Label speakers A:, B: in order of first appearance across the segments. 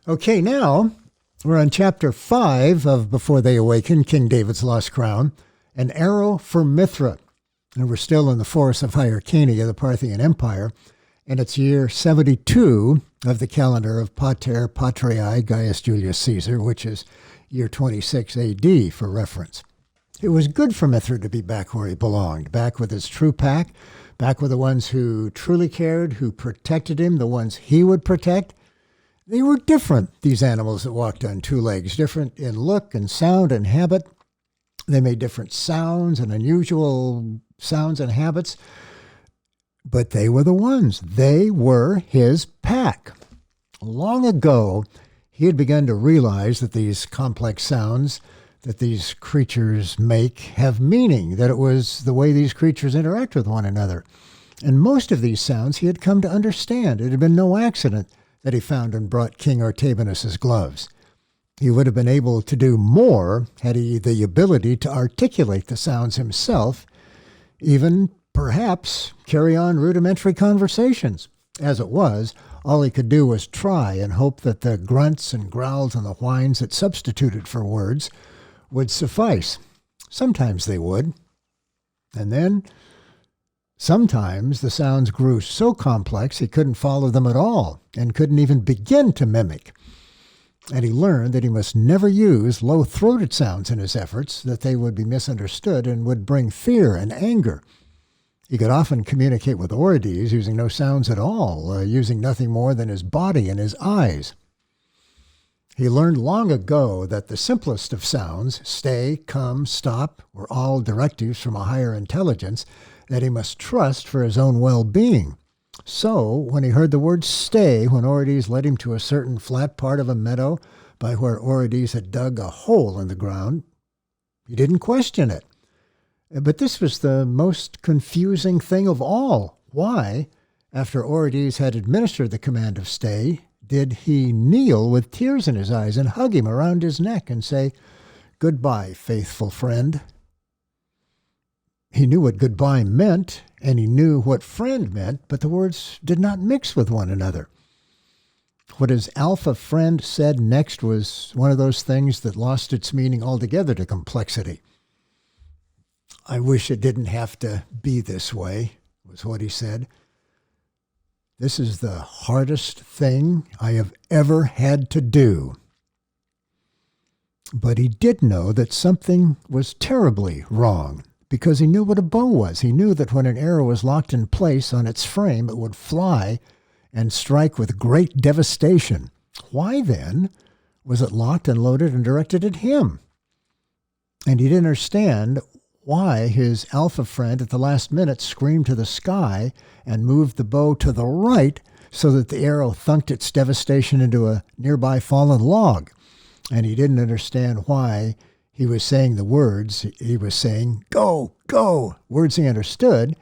A: Okay, now we're on chapter 5 of Before They Awaken, King David's Lost Crown, An Arrow for Mithra. And we're still in the forests of Hyrcania, the Parthian Empire, and it's year 72 of the calendar of Pater Patriae Gaius Julius Caesar, which is year 26 AD for reference. It was good for Mithra to be back where he belonged, back with his true pack, back with the ones who truly cared, who protected him, the ones he would protect. They were different, these animals that walked on two legs, different in look and sound and habit. They made different sounds and unusual sounds and habits, but they were the ones. They were his pack. Long ago, he had begun to realize that these complex sounds that these creatures make have meaning, that it was the way these creatures interact with one another. And most of these sounds he had come to understand. It had been no accident that he found and brought King Artabanus's gloves. He would have been able to do more had he the ability to articulate the sounds himself, even perhaps carry on rudimentary conversations. As it was, all he could do was try and hope that the grunts and growls and the whines that substituted for words would suffice. Sometimes they would. And then sometimes the sounds grew so complex he couldn't follow them at all and couldn't even begin to mimic. And he learned that he must never use low-throated sounds in his efforts, that they would be misunderstood and would bring fear and anger. He could often communicate with Oreides using no sounds at all, using nothing more than his body and his eyes. He learned long ago that the simplest of sounds, stay, come, stop, were all directives from a higher intelligence that he must trust for his own well-being. So, when he heard the word stay, when Oreides led him to a certain flat part of a meadow by where Oreides had dug a hole in the ground, he didn't question it. But this was the most confusing thing of all. Why, after Oreides had administered the command of stay, did he kneel with tears in his eyes and hug him around his neck and say, "Goodbye, faithful friend"? He knew what goodbye meant, and he knew what friend meant, but the words did not mix with one another. What his alpha friend said next was one of those things that lost its meaning altogether to complexity. "I wish it didn't have to be this way," was what he said. "This is the hardest thing I have ever had to do." But he did know that something was terribly wrong, because he knew what a bow was. He knew that when an arrow was locked in place on its frame, it would fly and strike with great devastation. Why, then, was it locked and loaded and directed at him? And he didn't understand why his alpha friend at the last minute screamed to the sky and moved the bow to the right so that the arrow thunked its devastation into a nearby fallen log. And he didn't understand why he was saying the words he was saying, "Go, go," words he understood.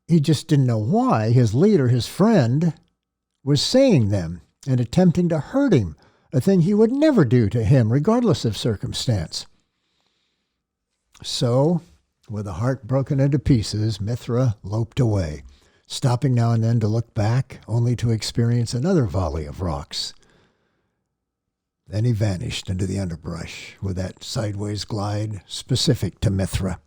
A: He just didn't know why his leader, his friend, was saying them and attempting to hurt him, a thing he would never do to him, regardless of circumstance. So, with a heart broken into pieces, Mithra loped away, stopping now and then to look back, only to experience another volley of rocks. Then he vanished into the underbrush with that sideways glide specific to Mithra.